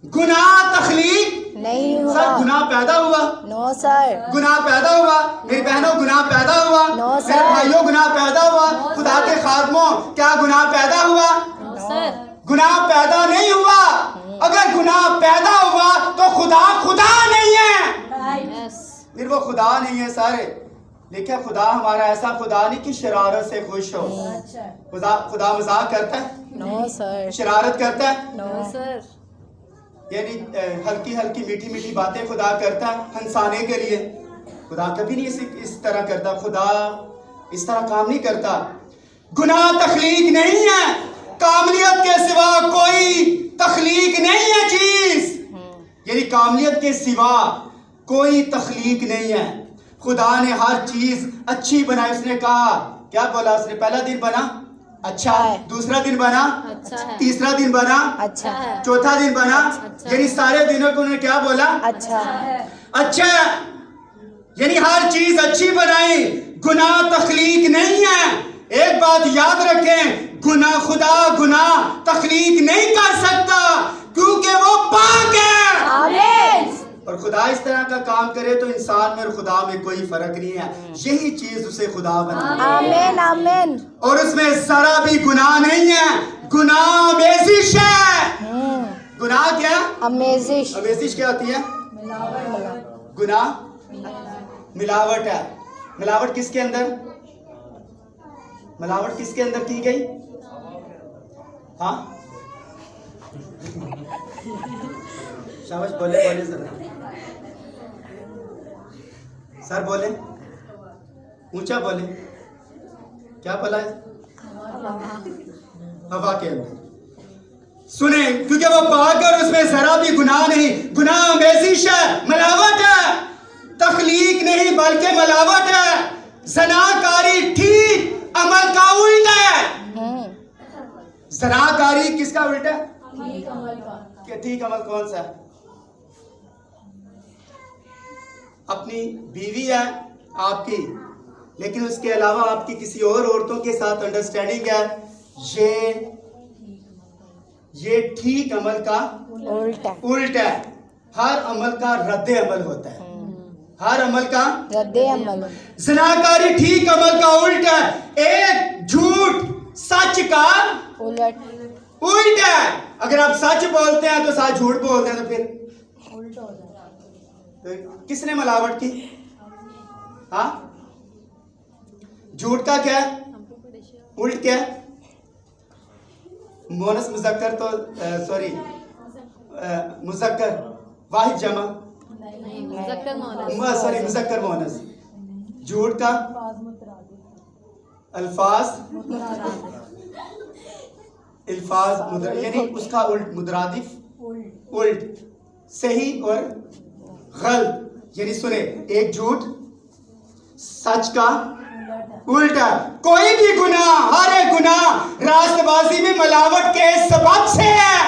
गुनाह तख्लीक नहीं हुआ। सर, गुनाह पैदा हुआ? No sir. गुनाह पैदा हुआ? मेरी बहनों, गुनाह पैदा हुआ? No sir. मेरे भाइयों, गुनाह पैदा हुआ? खुदा के खादमों, क्या गुनाह पैदा हुआ? गुनाह पैदा नहीं हुआ। अगर गुनाह पैदा हुआ तो खुदा खुदा नहीं फिर वो खुदा नहीं है सारे। लिखा खुदा हमारा ऐसा खुदा नहीं कि शरारत से खुश हो। खुदा मजाक करता है? No sir. शरारत करता है? No sir. यानी हल्की हल्की मीठी मीठी बातें खुदा करता है हंसाने के लिए। खुदा कभी नहीं इस तरह करता। खुदा इस तरह काम नहीं करता। गुनाह तख्लीक नहीं है, कामलियत के सिवा कोई तख्लीक नहीं है चीज। यानी कामलियत के सिवा कोई तख्लीक नहीं है। खुदा ने हर चीज अच्छी बनाई। उसने कहा, क्या बोला उसने? पहला दिन बना अच्छा है, दूसरा दिन बना अच्छा है, तीसरा दिन बना अच्छा है, चौथा दिन बना अच्छा। यानी सारे दिनों को उन्होंने क्या बोला? अच्छा है। अच्छा। यानी हर चीज अच्छी बनाई। गुनाह तख्लीक नहीं है। एक बात याद रखें, खुदा गुनाह तख्लीक नहीं कर सकता क्योंकि वो पाक है। आमीन। और खुदा इस तरह का काम करे तो इंसान में और खुदा में कोई फर्क नहीं है। यही चीज उसे खुदा बना। आमीन आमीन। और उसमें जरा भी गुनाह नहीं है। गुनाह अमेजिश है। गुनाह क्या? अमेजिश। अमेजिश क्या होती है? गुनाह मिलावट है। मिलावट किसके अंदर? मिलावट किसके अंदर की गई? हाँ शाबाश, बोले बोले सर बोले, ऊंचा बोले। क्या बोला है? हवा के अंदर। सुने, क्योंकि वो पाक और उसमें जरा भी गुनाह नहीं। गुनाह अमेजिश है, मिलावट है, तख्लीक नहीं बल्कि मिलावट है। ज़नाकारी ठीक अमल का उल्टा है। ज़नाकारी किसका उल्टा है? ठीक अमल कौन सा है? अपनी बीवी है आपकी, लेकिन उसके अलावा आपकी किसी और औरतों के साथ अंडरस्टैंडिंग है, ये ठीक अमल का उल्टा है। हर अमल का रद्द अमल होता है। हर अमल का रद्द अमल। ज़नाकारी ठीक अमल का उल्टा है। एक झूठ सच का उल्टा है। अगर आप सच बोलते हैं तो साथ झूठ बोलते हैं तो फिर तो किसने मिलावट की? हाँ, झूठ का क्या है? उल्ट क्या है? मोनस मुजक्कर तो सॉरी मुजक्कर वाहिद जमा सॉरी मुजक्कर मोनस। झूठ का अल्फाज यानी उसका उल्ट मुतरादिफ उल्ट। सही और गलत यानी सुने, एक झूठ सच का उल्टा। कोई भी गुनाह, हर एक गुनाह रास्तबाजी में मिलावट के सबब से है।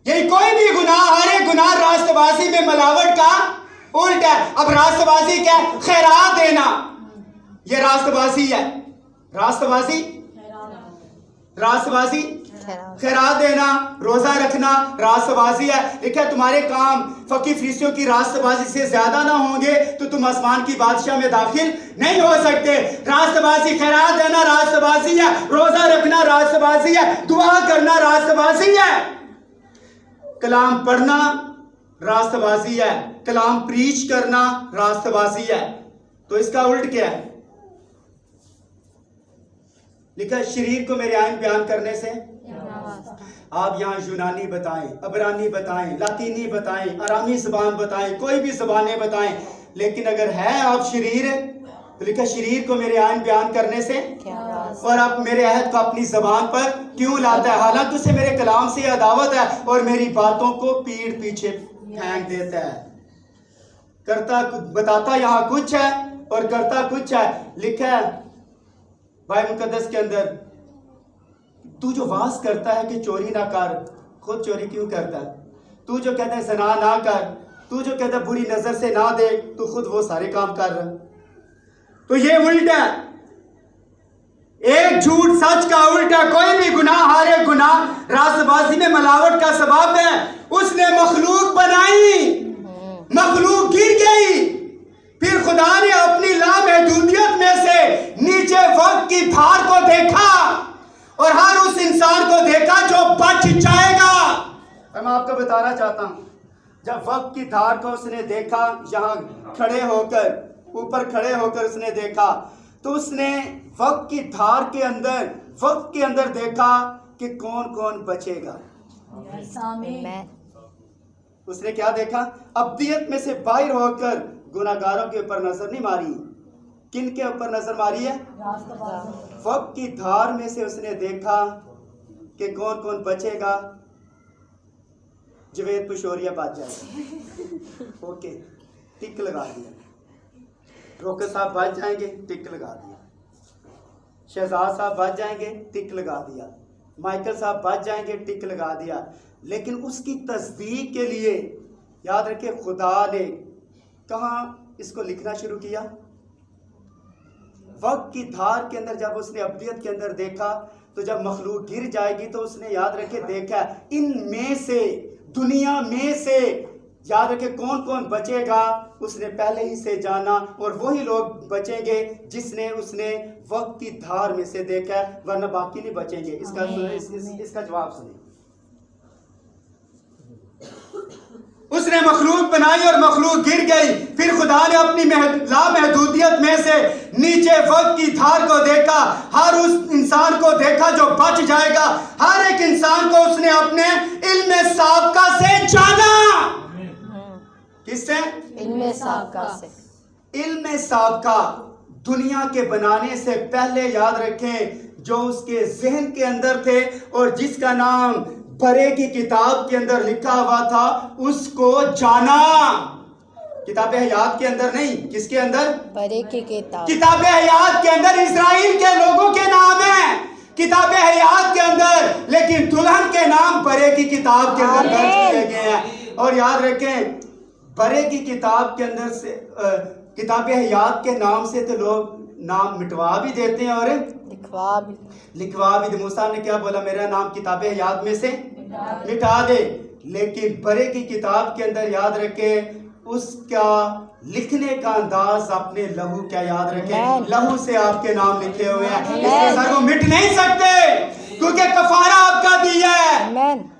यही कोई भी गुनाह, हर एक गुनाह रास्तबाजी में मिलावट का उल्टा है। अब रास्तबाजी क्या है? खैरात देना, ये रास्तबाजी है। रास्तबाजी खैरात देना, रोजा रखना रास्तबाजी है। देखिए, तुम्हारे काम फकीर फरिश्तों की रास्तबाजी से ज्यादा ना होंगे तो तुम आसमान की बादशाह में दाखिल नहीं हो सकते। रास्तबाजी, खैरात देना रास्तबाजी है, रोजा रखना रास्तबाजी है, दुआ करना रास्तबाजी है, कलाम पढ़ना रास्तबाजी है, कलाम प्रीच करना रास्तबाजी है। तो इसका उल्ट क्या है? लिखा, शरीर को मेरे आइन बयान करने से आप यहाँ यूनानी बताएं, अबरानी बताएं, लातीनी बताएं, आरामी जबान बताएं, कोई भी जबानें बताएं, लेकिन अगर है आप शरीर, तो लिखा शरीर को मेरे आइन बयान करने से और आप मेरे अहद को अपनी जबान पर क्यों लाता है? हालांकि उसे मेरे कलाम से अदावत है और मेरी बातों को पीठ पीछे फेंक देता है। करता बताता यहाँ कुछ है और करता कुछ है। लिखा है बाइबल मुकद्दस के अंदर, तू जो वास करता है कि चोरी ना कर, खुद चोरी क्यों करता है? तू जो कहता है ज़ना ना कर, तू जो कहता है बुरी नजर से ना देख, तू खुद वो सारे काम कर रहा है। तो ये उल्टा, एक झूठ सच का उल्टा। कोई भी गुनाह, हर एक गुनाह रास्तबाजी में मिलावट का सबब है। उसने मखलूक बनाई, मखलूक गिर गई, फिर खुदा ने अपनी लामहदूदियत में से नीचे वक्त की धार को देखा और हर उस इंसान को देखा जो बच जाएगा। मैं आपको बताना चाहता हूं, जब वक्त की धार को उसने देखा, यहाँ खड़े होकर, ऊपर खड़े होकर उसने देखा, तो उसने वक्त की धार के अंदर, वक्त के अंदर देखा कि कौन कौन बचेगा। Amen. उसने क्या देखा? अब्दियत में से बाहर होकर गुनाहगारों के ऊपर नजर नहीं मारी। किन के ऊपर नजर मारी है? वक्त की धार में से उसने देखा कि कौन कौन बचेगा। जवेद पुशोरिया बच जाएगा, ओके, टिक लगा दिया। रोकर साहब बच जाएंगे, टिक लगा दिया। शहजाद साहब बच जाएंगे, टिक लगा दिया। माइकल साहब बच जाएंगे, टिक लगा दिया। लेकिन उसकी तस्दीक के लिए याद रखिए, खुदा ने कहाँ इसको लिखना शुरू किया? वक्त की धार के अंदर। जब उसने अब्दियत के अंदर देखा, तो जब मखलूक गिर जाएगी तो उसने याद रखे देखा इनमें से, दुनिया में से याद रखे कौन कौन बचेगा, उसने पहले ही से जाना। और वही लोग बचेंगे जिसने उसने वक्त की धार में से देखा, वरना बाकी नहीं बचेंगे। इसका जवाब सुनिए। उसने मखलूक बनाई और मखलूक गिर गई। फिर खुदा ने अपनी लामहदूदियत में से नीचे वक्त की धार को देखा, हर उस इंसान को देखा जो बच जाएगा। हर एक इंसान को उसने अपने इल्म साबका से जाना। किससे? इल्म साबका से। इल्म साबका दुनिया के बनाने से पहले याद रखें, जो उसके जहन के अंदर थे और जिसका नाम बरे की किताब के अंदर लिखा हुआ था, उसको जाना। किताब हयात के अंदर नहीं, किसके अंदर? बरे की किताब। किताब हयात के अंदर इस्राएल के लोगों के नाम है, किताब हयात के अंदर, लेकिन दुल्हन के नाम बरे की किताब के अंदर दर्ज किए गए हैं। और याद रखें, बरे की किताब के अंदर से किताब हयात के नाम से तो लोग नाम मिटवा भी देते हैं और लिखवा भी। मूसा ने क्या बोला? मेरा नाम किताब हयात में से मिटा दे। लेकिन बरे की किताब के अंदर याद रखे, उसका लिखने का अंदाज अपने लहू, क्या याद रखे, लहू से आपके नाम लिखे हुए हैं। इसके सर को मिट नहीं सकते, क्योंकि कफारा आपका दिया है।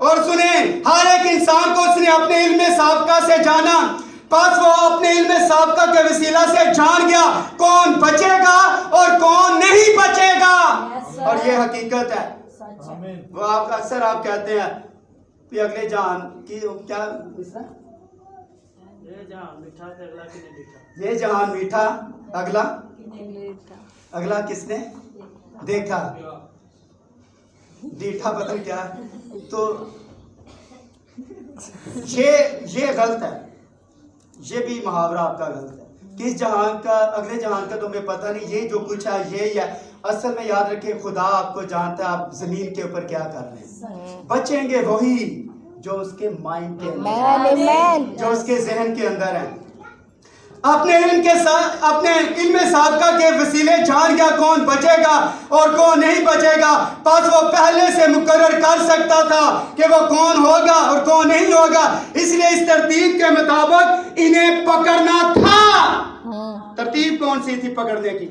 और सुने, हर एक इंसान को उसने अपने इल्म साबका से जाना। बस वो अपने इल्म साबका के वसीला से जान गया कौन बचेगा और कौन नहीं बचेगा। और ये हकीकत है। वो आप अक्सर आप कहते हैं कि अगले जान की क्या, ये जहान मीठा अगला किसने देखा? डीठा बदल क्या? तो ये गलत है, ये भी मुहावरा आपका गलत है। किस जहान का, अगले जहान का तुम्हें पता नहीं। ये जो कुछ है ये ही है। असल में याद रखिए, खुदा आपको जानता है आप जमीन के ऊपर क्या कर रहे हैं। बचेंगे वही जो उसके माइंड के अंदर, जो उसके जहन के अंदर है। अपने इल्म के साथ, अपने इल्म साबका के वसीले जान गया कौन बचेगा और कौन नहीं बचेगा। बस वो पहले से मुकर्रर कर सकता था कि वो कौन होगा और कौन नहीं होगा। इसलिए इस तरतीब के मुताबिक इन्हें पकड़ना था। तरतीब कौन सी थी पकड़ने की?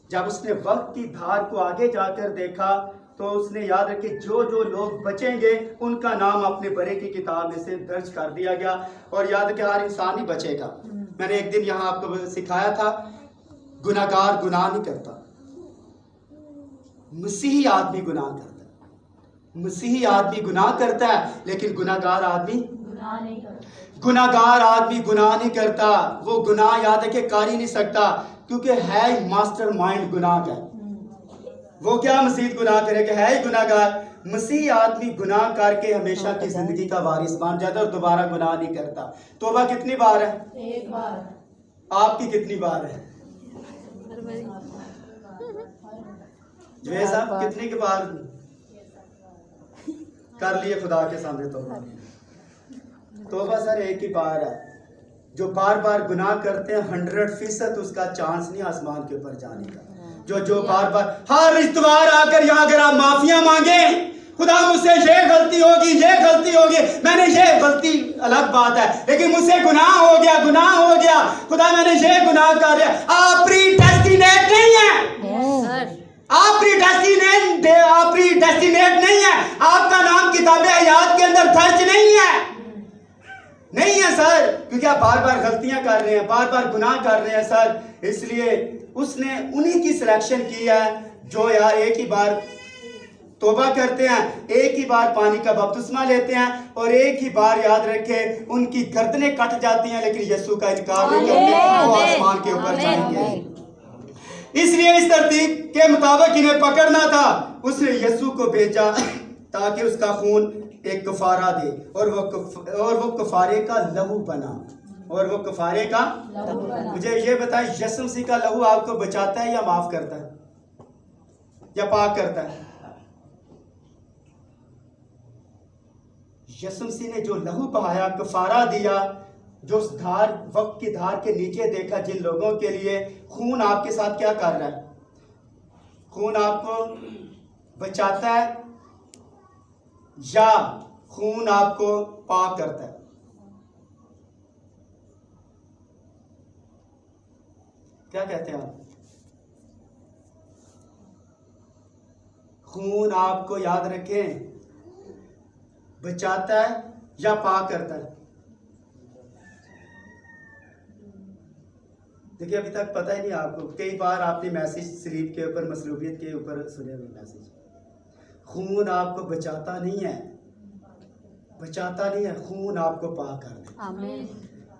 जब उसने वक्त की धार को आगे जाकर देखा, तो उसने याद रखे जो जो लोग बचेंगे उनका नाम अपने बरे की किताब में से दर्ज कर दिया गया। और याद रखे, हर इंसान ही बचेगा। मैंने एक दिन यहाँ आपको सिखाया था, गुनाहगार गुनाह नहीं करता, मसीही आदमी गुनाह करता है। मसीही आदमी गुनाह करता है, लेकिन गुनाहगार आदमी गुनाह नहीं करता। वो गुनाह याद रखे कर ही नहीं सकता, क्योंकि है मास्टर माइंड गुनाह का। वो क्या मसीह गुनाह करेगा? है ही गुनाहगार। मसीह आदमी गुनाह करके हमेशा की जिंदगी का वारिस बन जाता है और दोबारा गुनाह नहीं करता। तौबा कितनी बार है? एक बार। आपकी कितनी बार है? जवेद साहब कितनी के बार कर लिए खुदा के सामने तौबा? तौबा सर एक ही बार है। जो बार बार गुनाह करते हैं 100% उसका चांस नहीं आसमान के ऊपर जाने का। जो बार बार हर इतवार आकर यहाँ अगर आप माफिया मांगे, खुदा मुझसे ये गलती होगी, मैंने ये गलती, अलग बात है, लेकिन मुझसे गुनाह हो गया, खुदा मैंने ये गुनाह कर दिया। आप प्री डेस्टिनेट नहीं है, आप प्रीडेस्टिनेट नहीं है, आपका नाम किताब हयात के अंदर दर्ज नहीं है सर, क्योंकि आप बार बार गलतियां कर रहे हैं, बार बार गुनाह कर रहे हैं सर। इसलिए उसने उन्हीं की सिलेक्शन की है जो यार एक ही बार तौबा करते हैं, एक ही बार पानी का बपतिस्मा लेते हैं और एक ही बार याद रखें उनकी गर्दनें कट जाती हैं, लेकिन यीशु का इनकार नहीं करते, वो आसमान के ऊपर जाएंगे। इसलिए इस तरतीब के मुताबिक इन्हें पकड़ना था, उसने यीशु को भेजा ताकि उसका खून एक कफारा दे और वो कफारे का लहू बना, मुझे ये बताएं, यीशु मसीह का लहू आपको बचाता है या माफ करता है या पाक करता है? यीशु मसीह ने जो लहू बहाया, कफारा दिया, जो उस धार, वक्त की धार के नीचे देखा जिन लोगों के लिए, खून आपके साथ क्या कर रहा है? खून आपको बचाता है या खून आपको पाक करता है? क्या कहते हैं आप? खून आपको याद रखें बचाता है या पाक करता है? देखिए अभी तक पता ही नहीं आपको, कई बार आपने मैसेज स्लीप के ऊपर, मसरूफियत के ऊपर सुने हुए मैसेज। खून आपको बचाता नहीं है, खून आपको पाक कर दे।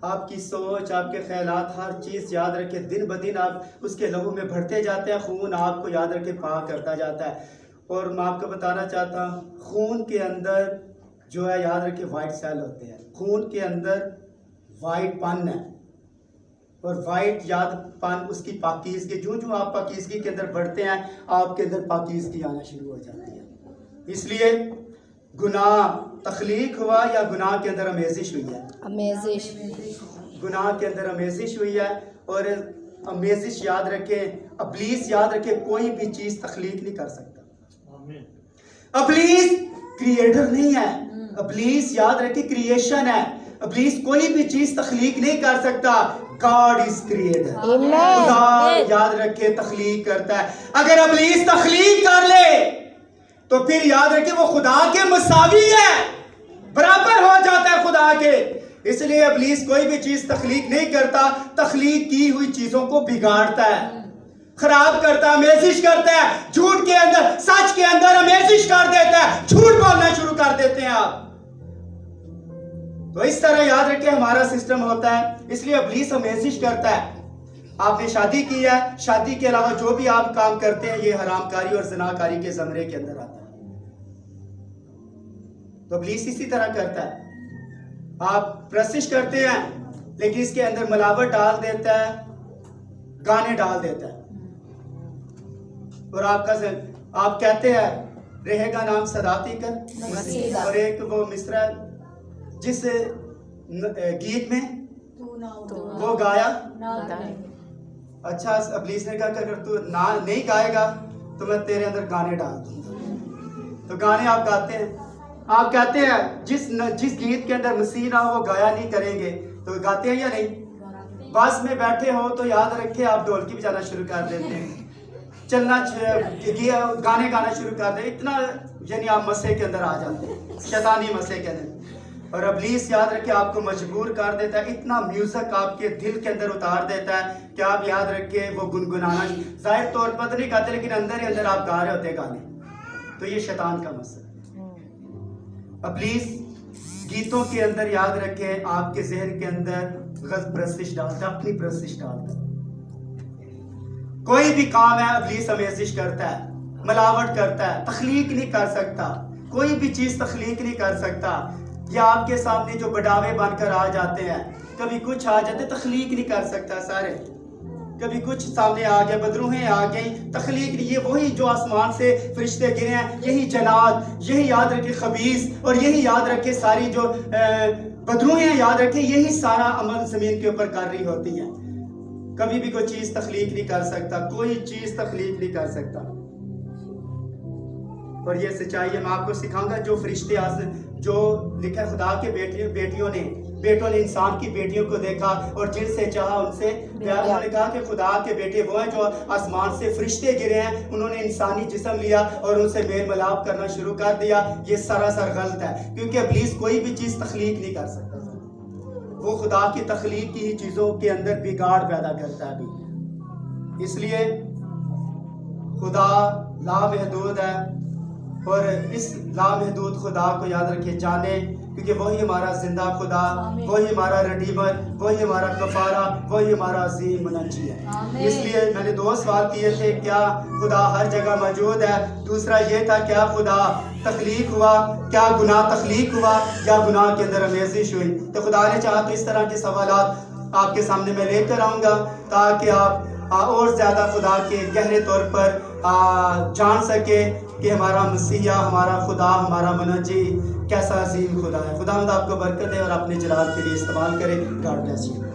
आपकी सोच, आपके ख्यालात, हर चीज़ याद रखे, दिन ब दिन आप उसके लहू में बढ़ते जाते हैं, खून आपको याद रखे पाक करता जाता है। और मैं आपको बताना चाहता हूँ, खून के अंदर जो है याद रखे वाइट सेल होते हैं, खून के अंदर वाइट पन है, और वाइट याद पन उसकी पाकीज़गी, जो आप पाकीज़गी के अंदर बढ़ते हैं आपके अंदर पाकीज़गी आना शुरू हो जाती है। इसलिए गुनाह तख्लीक हुआ या गुनाह के अंदर अमेजिश हुई है? गुनाह के अंदर अमेजिश हुई है। और अमेजिश याद रखें, अबलीस याद रखें, कोई भी चीज़ तख्लीक नहीं कर सकता। अबलीस क्रिएटर नहीं है, अबलीस याद रखें क्रिएशन है। अबलीस कोई भी चीज तख्लीक नहीं कर सकता, गॉड इज क्रिएटर। खुदा याद रखे तख्लीक करता है। अगर अबलीस तख्लीक कर ले तो फिर याद रखे वो खुदा के मुसावी है, बराबर हो जाता है खुदा के। इसलिए अबलीस कोई भी चीज तख्लीक नहीं करता, तख्लीक की हुई चीजों को बिगाड़ता है, खराब करता है, अमेजिश करता है, झूठ के अंदर सच के अंदर अमेजिश कर देता है, झूठ बोलना शुरू कर देते हैं आप। तो इस तरह याद रखिए हमारा सिस्टम होता है। इसलिए अबलीस अमेजिश करता है। आपने शादी की है, शादी के अलावा जो भी आप काम करते हैं ये हरामकारी और ज़िनाकारी के ज़मरे के अंदर आता है। तो अबलीस इसी तरह करता है। आप प्रशिश करते हैं लेकिन इसके अंदर मिलावट डाल देता है, गाने डाल देता है, और आप कहते हैं रहेगा नाम सदाती कर, और एक वो मिसरा जिस गीत में वो गाया, अच्छा अबलीस ने कहा अगर तू ना नहीं गाएगा तो मैं तेरे अंदर गाने डाल दूंगा। तो गाने आप गाते हैं, आप कहते हैं जिस गीत के अंदर मसीह ना हो वो गाया नहीं करेंगे, तो गाते हैं या नहीं? बस में बैठे हो तो याद रखे आप ढोलकी बजाना शुरू कर देते हैं, गाने गाना शुरू कर दे, इतना यानी आप मसे के अंदर आ जाते हैं, शैतानी मसे के अंदर। और अबलीस याद रखे आपको मजबूर कर देता है, इतना म्यूजिक आपके दिल के अंदर उतार देता है कि आप याद रखे वो गुनगुनाना, जाहिर तौर पर नहीं गाते लेकिन अंदर ही अंदर आप गा रहे होते गाने। तो ये शैतान का मसला। अबलीस गीतों के अंदर याद रखे आपके जहन के अंदर गज़ब प्रस्तिश डालता है, अपनी प्रस्तिश डालता है। कोई भी काम है अबलीस अमेजिश करता है, मिलावट करता है, तख्लीक नहीं कर सकता, कोई भी चीज तख्लीक नहीं कर सकता। या आपके सामने जो बडावे बनकर आ जाते हैं, कभी कुछ आ जाते, तख्लीक नहीं कर सकता सारे, कभी कुछ सामने आ गया, बदरूहें आ गई, तख्लीक नहीं। ये वही जो आसमान से फरिश्ते गिरे हैं, यही जनात, यही याद रखे खबीस, और यही याद रखे सारी जो बदरूहें याद रखे, यही सारा अमल जमीन के ऊपर कर रही होती है। कभी भी कोई चीज तख्लीक नहीं कर सकता, कोई चीज तख्लीक नहीं कर सकता। और ये सच्चाई है। मैं आपको सिखाऊंगा जो फरिश्ते जो लिखा खुदा के बेटों ने इंसान की बेटियों को देखा और जिनसे चाहा उनसे प्यार। उन्होंने कहा कि खुदा के बेटे वो हैं जो आसमान से फरिश्ते गिरे हैं, उन्होंने इंसानी जिस्म लिया और उनसे मेल मिलाप करना शुरू कर दिया। ये सरासर गलत है, क्योंकि इब्लीस कोई भी चीज़ तख्लीक नहीं कर सकता। वो खुदा की तख्लीक की ही चीज़ों के अंदर बिगाड़ पैदा करता है भी। इसलिए खुदा लामहदूद है और इस लामहदूद खुदा को याद रखे, जाने, क्योंकि वही हमारा जिंदा खुदा, वही हमारा रडीमर, वही हमारा कफारा, वही हमारा अजीम मुनज्जी है। इसलिए मैंने 2 सवाल किए थे, क्या खुदा हर जगह मौजूद है? दूसरा ये था, क्या खुदा तख्लीक हुआ? क्या गुनाह तख्लीक हुआ या गुनाह के अंदर अमेजिश हुई? तो खुदा ने चाहा तो इस तरह के सवालात आपके सामने मैं लेकर आऊँगा ताकि आप और ज़्यादा खुदा के गहरे तौर पर जान सके कि हमारा मसीहा, हमारा खुदा, हमारा मुनज्जी कैसा अजीम खुदा है। खुदा आपको बरकत दे और अपने जलाल के लिए इस्तेमाल करे। God bless you.